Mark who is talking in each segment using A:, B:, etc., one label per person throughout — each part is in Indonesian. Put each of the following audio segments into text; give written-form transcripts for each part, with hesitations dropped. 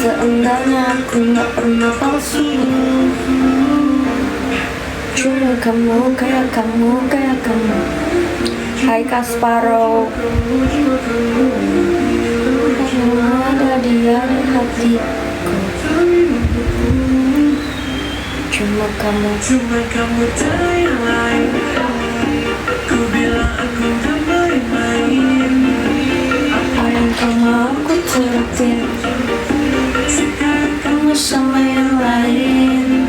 A: Seenggaknya aku gak pernah palsu. Cuma kamu, kayak kamu, kayak kamu. Hai Kasparov, kamu ada di hatiku. Cuma kamu tak yang lain. Ku bilang aku tak main-main. Apa yang kau mau aku turutin. Sekarang kamu sama yang lain.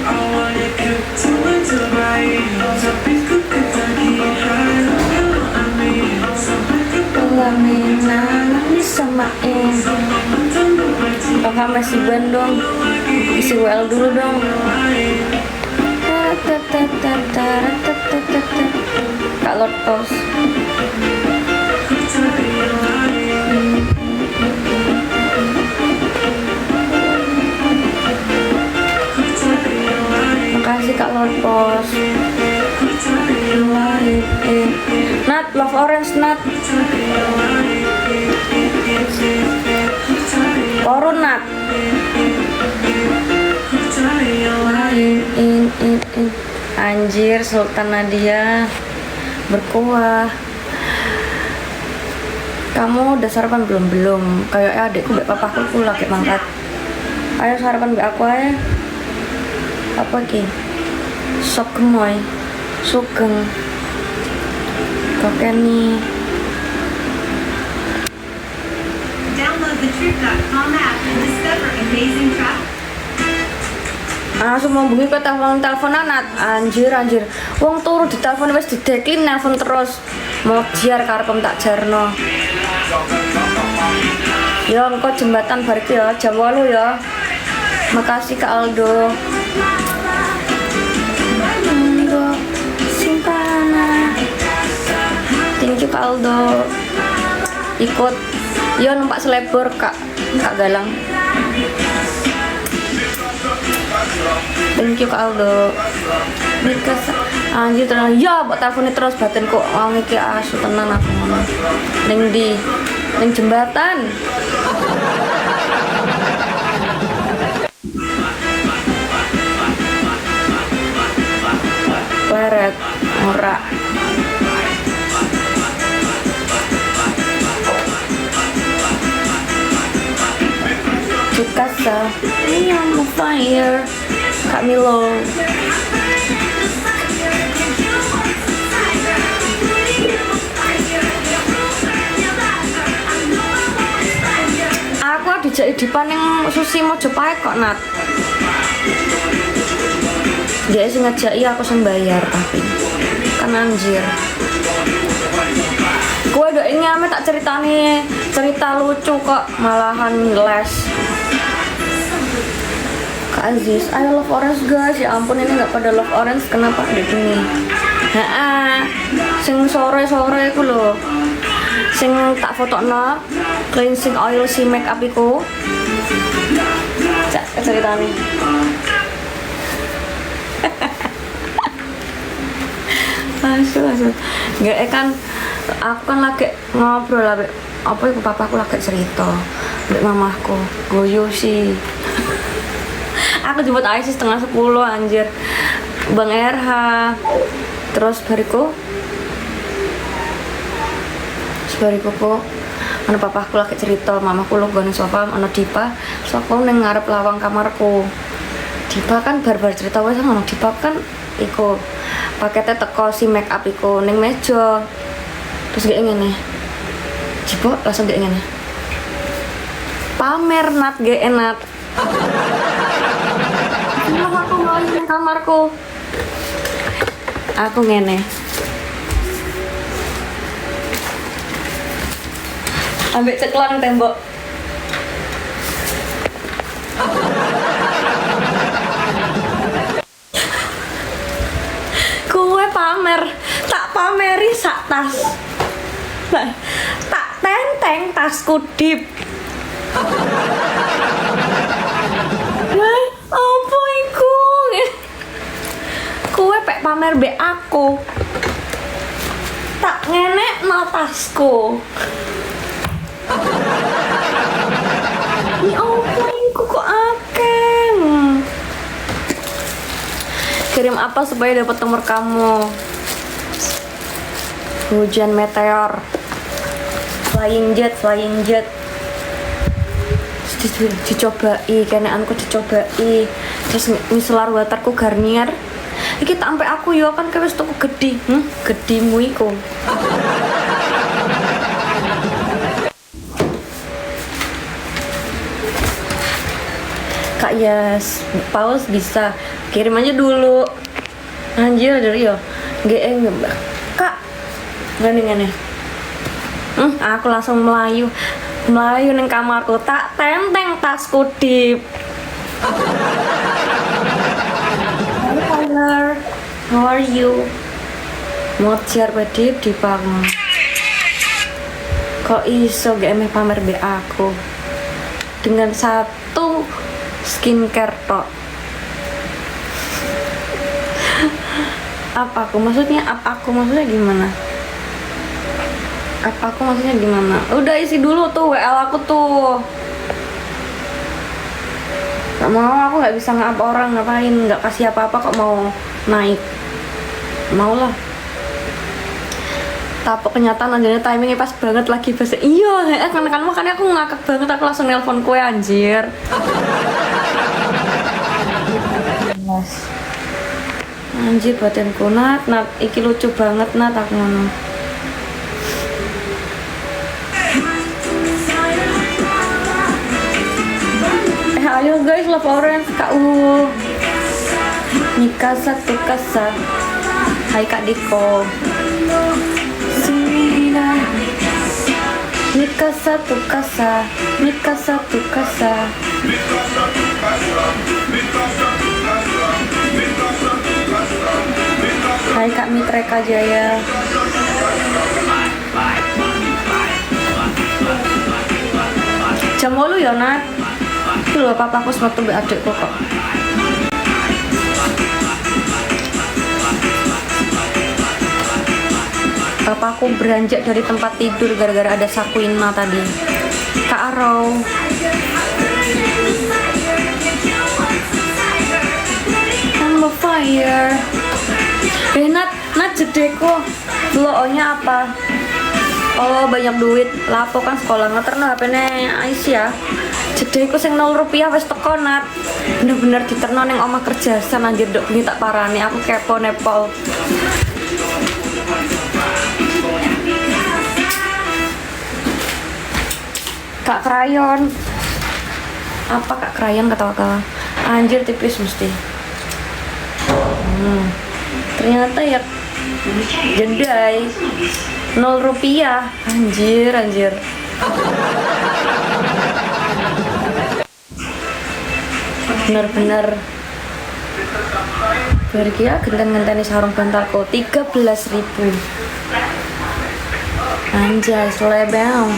A: Awalnya ku cuma terbaik, tapi ku ketagihan. Kalau amin, sampai ku pelaminan disamain. Kakak masih Bandung, isi WL dulu dong. Kak Lotos. Makasih Kak Lotos. Nat, Love Orange Nat. Korun Nat. Anjir, Sultan Nadia berkuah. Kamu udah sarapan belum? Kayak adekku mbak papaku ku lagi mangkat. Ayo sarapan mbak aku aja. Apa ki? Sop gemoy, sugeng, kokeni.
B: Download the trip.com app and discover amazing travel.
A: Langsung membunyi ke telepon Nat. Anjir. Wong turu di telepon wis dideklin nelpon terus. Mau jiar karepem tak jarno. Ya engko jembatan bar iki ya jam 8 ya. Makasih Kak Aldo. Simpana. Thank you Kak Aldo. Ikut. Yo numpak selebor Kak Galang. Thank you Kak Aldo. Because anjir tenang. Ya mbok telpone terus batin kok wong iki asu tenan aku ngono. Ning ndi? Ning jembatan. Barat ora. Casa, I'm on fire. Kak Milo. Aku dijak dipan yang Susi Mojopahit kok Nat. Dia sih ngajak iya aku sing bayar tapi kan anjir. Gue udah ini ame tak cerita lucu kok malahan les. Kak Aziz, I love orange guys. Ya ampun ini nggak pada love orange kenapa di sini? Sing sore aku loh. Sing tak foto no cleansing oil si make up iku. Cak ceritane. Asu. Nggak kan aku kan lagi ngobrol lah apa ibu papaku lagi cerita mbak mamahku goyo sih. Aku jemput Aisyah setengah 10 anjir. Bang RH. Terus bariku kok ana papaku lagi cerita, mamaku lho gone sofa ana Dipa, terus aku ning ngarep lawang kamarku. Dipa kan bar-bar cerita wis ngono, Dipa kan iku paketnya teko si make up iku ning meja. Terus kayak ngene. Dipa langsung kayak ngene. Pamer Nat ge enak. Aku mau di kamarku. Aku ngene. Ambek ceklan tembok. Kue pamer, tak pameri sak tas. Nah, tak tenteng tasku dip. Apa iku? Kue pek pamer be aku. Tak ngenek no tasku. Ya ampun Kirim apa supaya dapat nomor kamu? Hujan meteor. Flying jet. Dicobai, kenaanku dicobai. Terus micellar waterku Garnier. Iki tak sampai aku yo kan wis tuku gede. Gedimu iku. Kak Yas, paus bisa kirim aja dulu. Anjir dari yo. Kak. Ngene. Aku langsung melayu neng kamarku, tak tenteng tasku dip. Halo Tyler, how are you? Mau share bedip di bangun. Kok iso gak emeh pamer be aku dengan satu skincare tok. Apa aku maksudnya gimana? Udah isi dulu tuh WL aku tuh. Gak mau, aku gak bisa ngapa orang, ngapain, gak kasih apa-apa kok mau naik. Mau lah. Tapok kenyataan anjirnya timingnya pas banget lagi bahasa. Iya, kan makanya aku ngakak banget, aku langsung nelpon kue anjir. Anjir batinku Nat, iki lucu banget Nat aku ngono. Ayo guys, love orange KU Mikasa Tukasa. Hai Kak Diko. Sina Mikasa Tukasa. Hai Kak Mitreka Jaya. Jam 8 ya Nat. Itu loh papaku sepatu be adikku kok. Papaku beranjak dari tempat tidur gara-gara ada Sakuina tadi. Kak Aro. I'm on fire. Nat jedeko. Lo-nya apa? Oh banyak duit. Lapo kan sekolah ngeterno HP-ne Aisyah. Jedeko sing 0 rupiah wis teko Nat. Bener-bener diterno ning omah kerjasan anjir dok ini tak parani aku kepo nepal. Kak Krayon. Apa Kak Krayon ketawa-tawa. Anjir tipis mesti. Ternyata ya jendai 0 rupiah. Anjir. Bener-bener pergi ya genten-genteni sarung bantalku 13.000. Anjay selebel.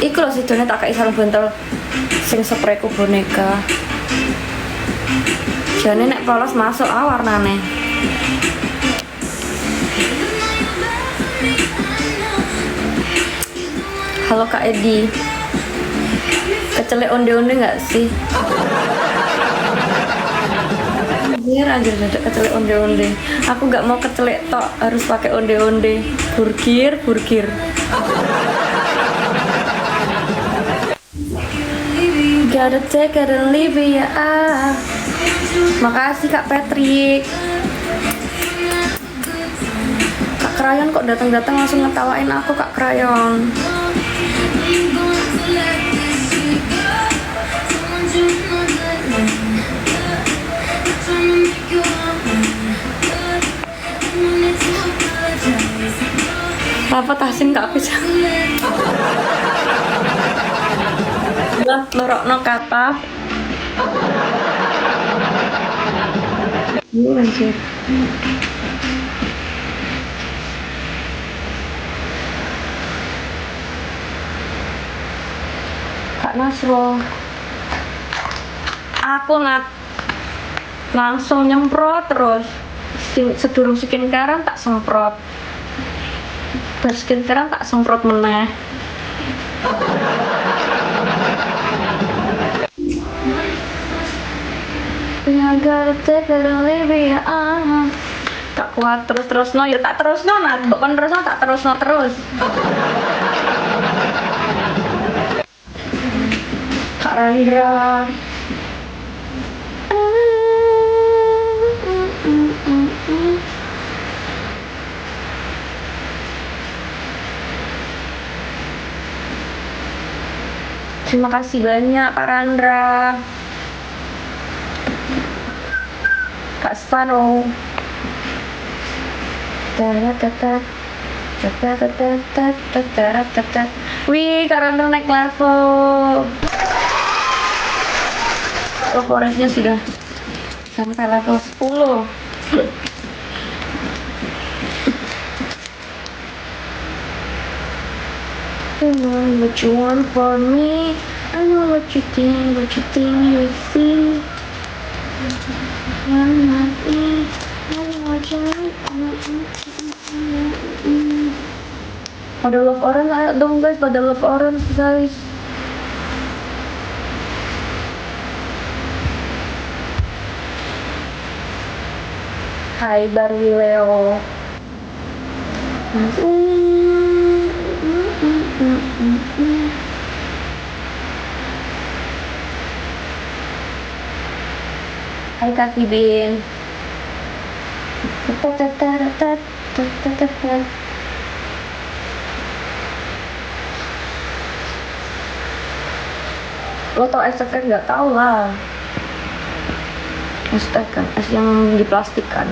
A: Iku loh sidone tak kei sarung bantal sing sprayku boneka. Jane nek polos masuk warnane. Halo Kak Edi. Kecelek onde-onde nggak sih? Anjir dadak kecelek onde-onde. Aku nggak mau kecelek tok, harus pakai onde-onde. Burgir. Gotta take it and leave it ya. Makasih Kak Patrick. Kak Krayon kok datang langsung ngetawain aku Kak Krayon. Apa tasin Kak bisa? Lah lorokno kata. Anjir. Kak Nasro. Aku langsung nyemprot terus. Sedurung skincarean tak semprot. Bar skincarean tak semprot meneh. I gotta take it or leave it, tak kuat terus no, ya tak terus no, nah bukan terus no, tak terus no terus. Kak Randra. Terima kasih banyak Kak Randra. Kak Spano. Wih, Kak Randra naik level. Forestnya sudah sampai level 10. I know what you want for me. I know what you think you see. I'm not me. I know what you pada love orange, ayo dong guys, pada love orange guys. Hai Barbie Leo. Hai Kak Bin. Lo tau es kan? Nggak tau lah. Es kan, es yang diplastikkan.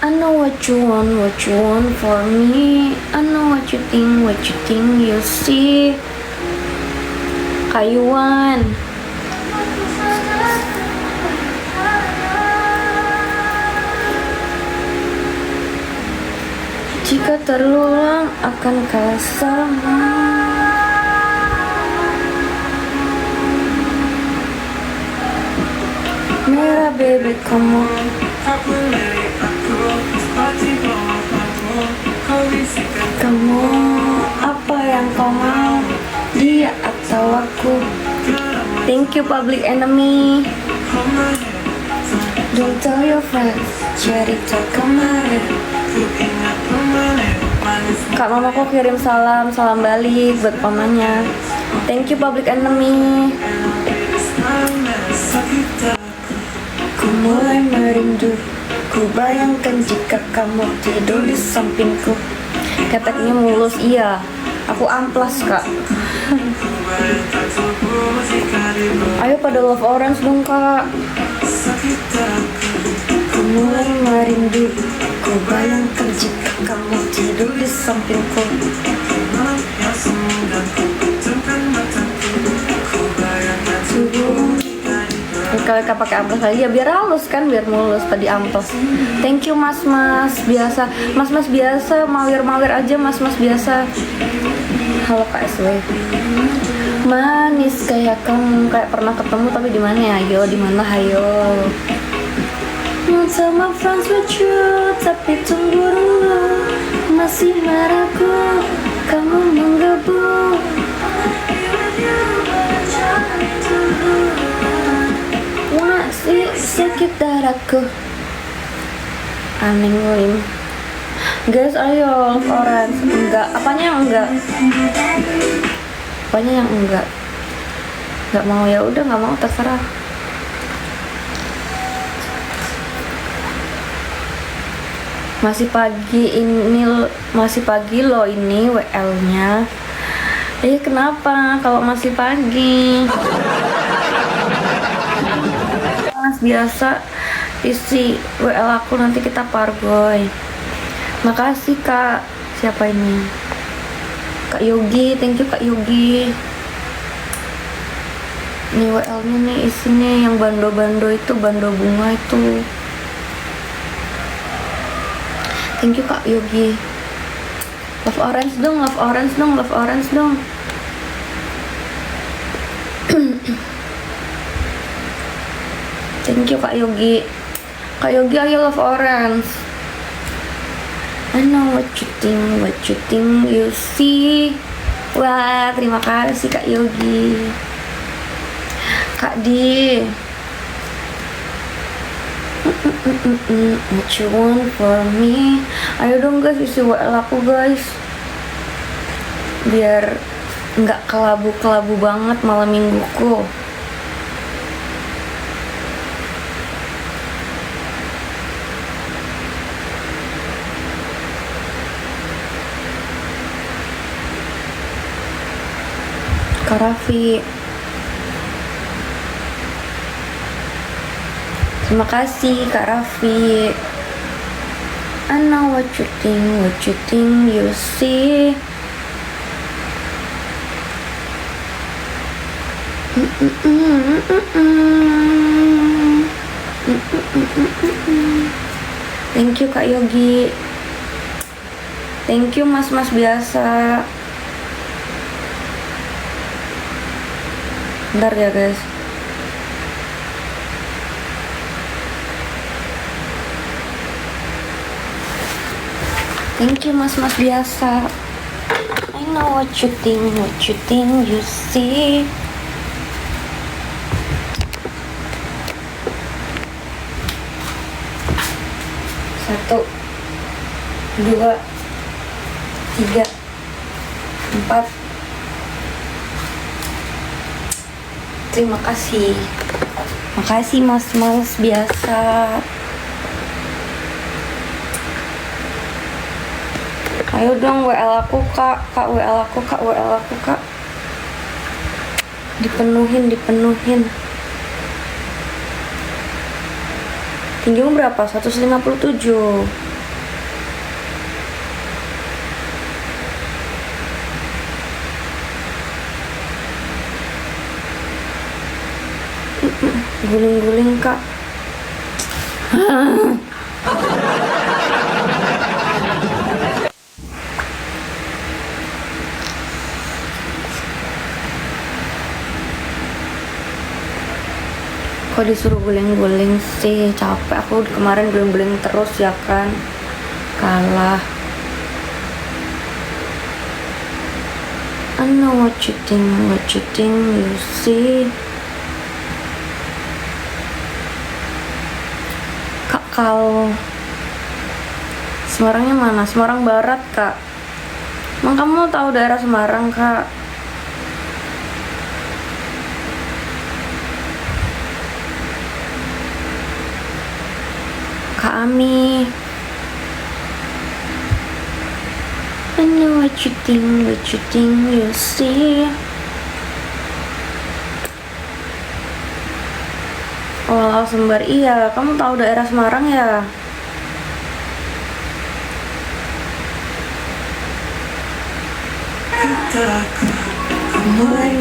A: I know what you want for me. I know what you think you see. Kayuan. Jika terulang akankah sama? Merah bebek kamu. Kamu apa yang kau mau? Dia atau aku? Thank you Public Enemy. Don't tell your friends, cerita kemarin. Kak mamaku kirim salam balik buat pamannya. Thank you Public Enemy. Ku mulai merindu, ku bayangkan jika kamu tidur di sampingku. Keteknya mulus, iya. Aku amplas kak. Ayo pada love orange dong kak. Ku mulai merindu, ku bayangkan jika kamu tidur di sampingku. Kalau pakai amplas lagi ya biar halus kan, biar mulus tadi amplas. Thank you mas biasa, mas biasa, mawir aja mas biasa. Halo Kak SW. Manis kayak kamu, kayak pernah ketemu tapi di mana ya? Ayo di mana? Hayo. Sama friends with you, tapi tunggu dulu, masih meragu, kamu menggebu. Masih sekitar aku. Aneh lim. Guys, ayo orange. Enggak, apanya yang enggak? Apanya yang enggak? Enggak mau ya udah, enggak mau terserah. Masih pagi loh ini WL-nya. Kenapa kalau masih pagi? Mas biasa isi WL aku, nanti kita pargoy. Makasih Kak. Siapa ini? Kak Yogi, thank you Kak Yogi. Ini WL-nya nih isinya yang bando-bando itu, bando bunga itu. Thank you Kak Yogi. Love orange dong. Thank you Kak Yogi. Kak Yogi ayo love orange. I know what you think you see. Wah, terima kasih Kak Yogi. Kak Di. What you want for me? Ayo dong guys, isi WL aku guys, biar nggak kelabu-kelabu banget malam mingguku. Kak Raffi, terima kasih Kak Raffi. I know what you think you see. Thank you Kak Yogi. Thank you mas-mas biasa. Bentar ya guys. Thank you mas-mas biasa. I know what you think you see. Satu, dua, tiga, empat. Terima kasih. Makasih mas-mas biasa. Ayo dong WL aku kak, WL aku kak. Dipenuhin. Tinggimu berapa? 157. Guling-guling kak. Kok disuruh guling-guling sih? Capek aku kemarin guling-guling terus ya kan. Kalah. I know what you think you see. Kak Kal, Semarangnya mana? Semarang Barat kak. Emang kamu tahu daerah Semarang kak? Kak Ami, I know what you think you see. Oh, Sumber, iya. Kamu tahu daerah Semarang ya?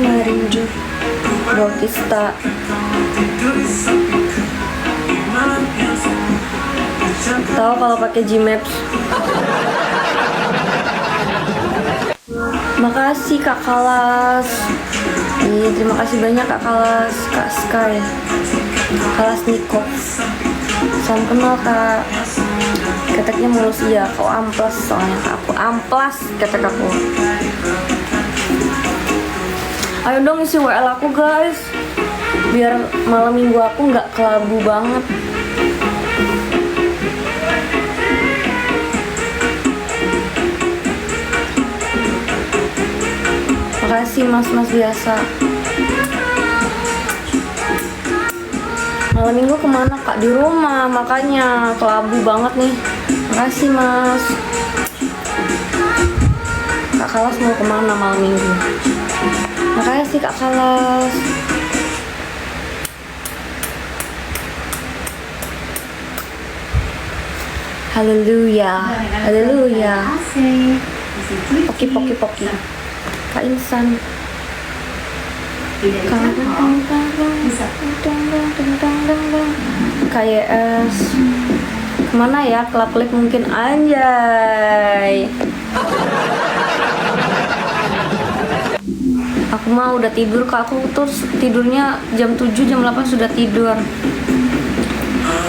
A: Merindu Bautista. Tahu kalau pakai Gmaps. Makasih Kak Kalas. Terima kasih banyak Kak Kalas, Kak Sky, Kalas Niko. Salam kenal Kak. Keteknya mulus, iya. Kau amplas, soalnya aku amplas ketek aku. Ayo dong isi WL aku guys, biar malam minggu aku nggak kelabu banget. Makasih mas-mas biasa. Malam minggu kemana kak? Di rumah, makanya kelabu banget nih. Makasih mas. Kak Kalas mau kemana malam minggu? Makasih Kak Kalas. Haleluya, haleluya. Poki. Kak Insan. KYS. Kemana ya? Klip mungkin, anjay. Aku mah udah tidur kak, aku tuh tidurnya jam 7, jam 8 sudah tidur.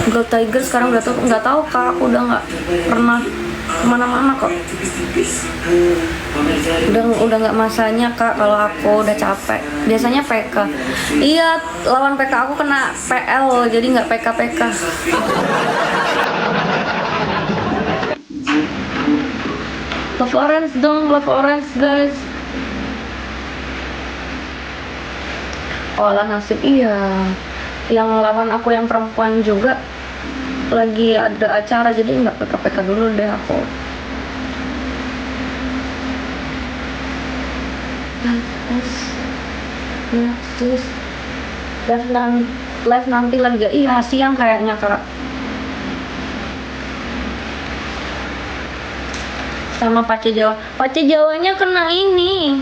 A: Gold Tiger sekarang udah tuh nggak tahu kak, aku udah nggak pernah kemana-mana kok. Udah nggak masanya kak, kalau aku udah capek. Biasanya PK. Iya, lawan PK aku kena PL, jadi nggak PK. Love orange dong, love orange guys. Olah nasib iya. Yang lawan aku yang perempuan juga lagi ada acara, jadi nggak PK dulu deh aku. Terus live nanti lagi, iya siang kayaknya kak. Sama Pace Jawanya kena ini,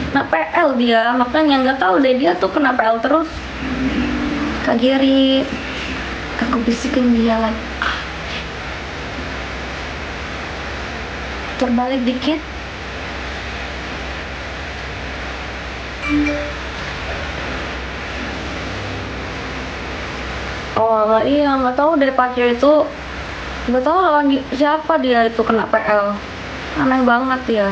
A: kena PL dia, makanya nggak tahu deh dia tuh kena PL terus. Kak Giri, aku bisikin dia lagi. Terbalik dikit. Oh iya, nggak tahu dari Pace itu, nggak tahu lawan siapa dia itu kena PL. Aneh banget ya.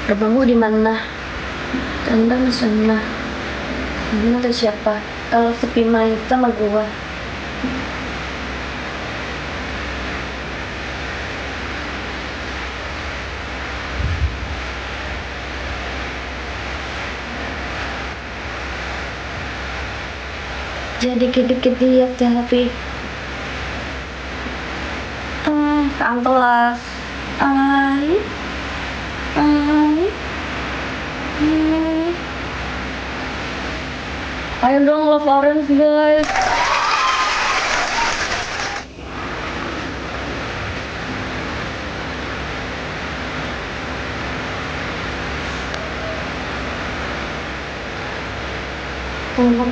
A: Rumahmu di mana? Tanda sana. Ini ada siapa? Kalau sepi main sama gua. Jadi dikit-dikit diet tapi kelas. Ay. Ayo dong love orange guys.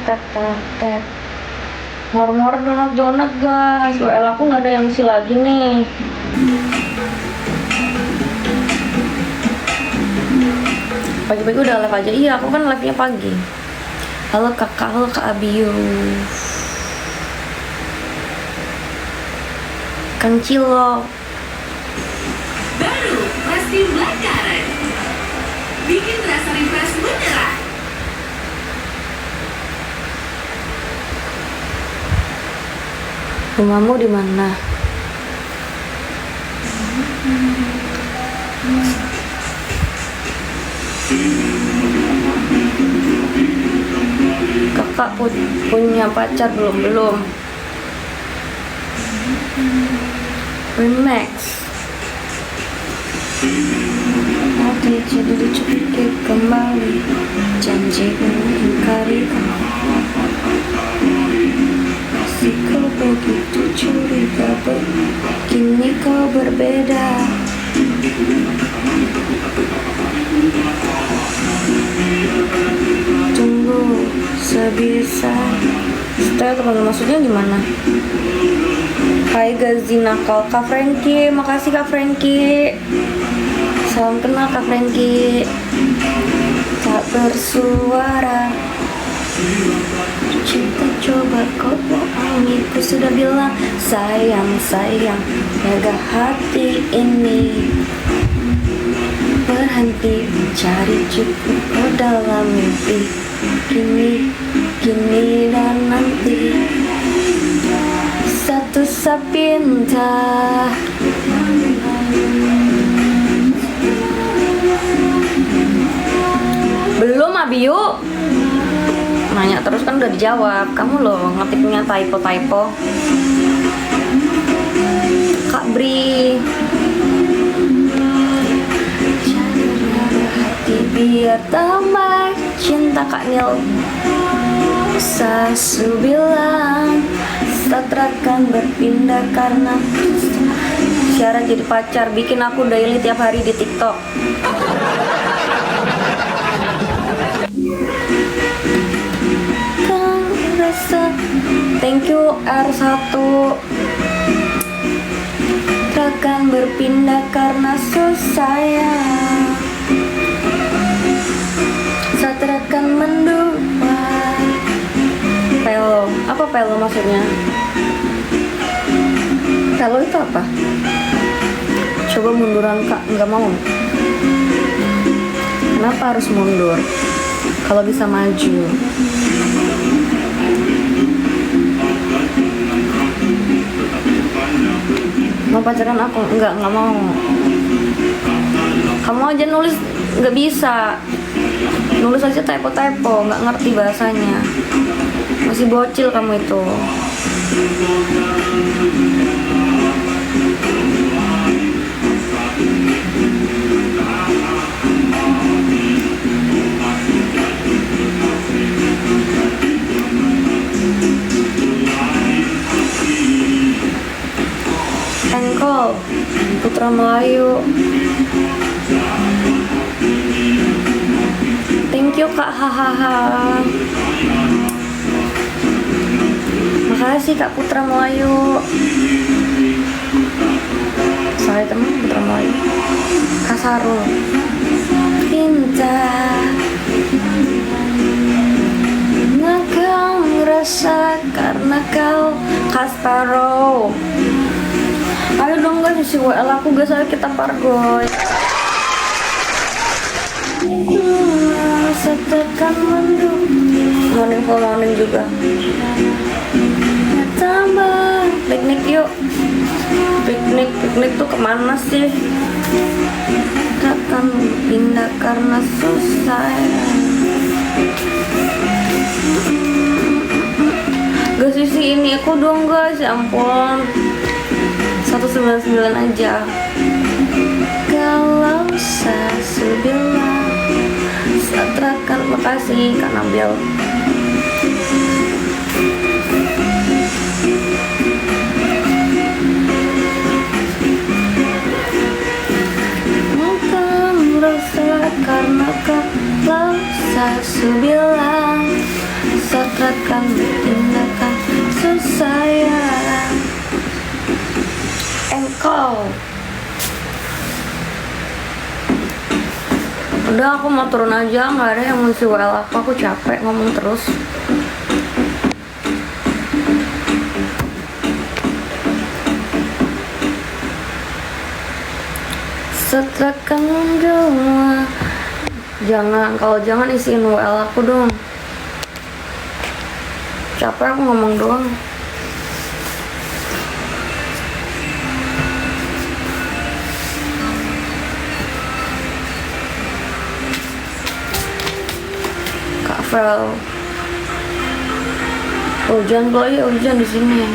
A: Tet. Mor donat guys. WL aku nggak ada yang isi lagi nih. Pagi-pagi udah live aja. Iya, aku kan live-nya pagi. Halo kakak, halo kak Abiu. Kang Cilo.
B: Baru pasti belakangan. Bikin rasa refresh beneran.
A: Rumahmu di mana? Kakak punya pacar belum? Remax. Hati jadi dicekik kembali, janji mengingkari kamu. Masih kau begitu curiga, kini kau berbeda. Tunggu sebisa. Setelah teman maksudnya gimana? Hai Gazina Kak Frankie, makasih Kak Frankie. Salam kenal Kak Frankie. Tak bersuara. Cinta coba kau bohongi, ku sudah bilang sayang, jaga hati ini. Berhenti cari cukup kau dalam mimpi. Kini dan nanti. Satu sapinta. Belum Abiu. Nanya terus kan udah dijawab. Kamu loh ngetiknya typo. Kak Bri. Biar tambah cinta Kak Nil. Sasu bilang Satra kan berpindah karena syarat jadi pacar. Bikin aku daily tiap hari di TikTok. Kan Thank you R1. Takkan berpindah karena susah ya. Saat akan mendua. Pelo, apa pelo maksudnya? Pelo itu apa? Coba munduran kak, nggak mau. Kenapa harus mundur? Kalau bisa maju. Mau pacaran aku? Nggak mau. Kamu aja nulis nggak bisa. Nulis aja typo, nggak ngerti bahasanya. Masih bocil kamu itu. Engkol Putra Melayu. Thank you kak, hahaha. Makasih kak Putra Melayu. Saya teman Putra Melayu. Kak Sarul. Cinta kau ngerasa karena kau Kastaro. Ayo dong guys, isi WL aku guys, ayo kita pargoy. Setekan mendung. Morning juga. Ya, tambah piknik yuk. Piknik tuh kemana sih? Takkan pindah karena susah ya. Guys, isi ini aku dong guys, ya ampun. 199 aja. Kalau sesudah Satrakan, makasih Kak Nabil. Mungkin merasa karena kalau sesudah Satrakan tindakan susah ya. Engkau. Udah aku mau turun aja, nggak ada yang ngisi WL aku capek ngomong terus. Setrakan doa. Kalau jangan isiin WL aku dong. Capek aku ngomong doang. Hujan boy, hujan di sini.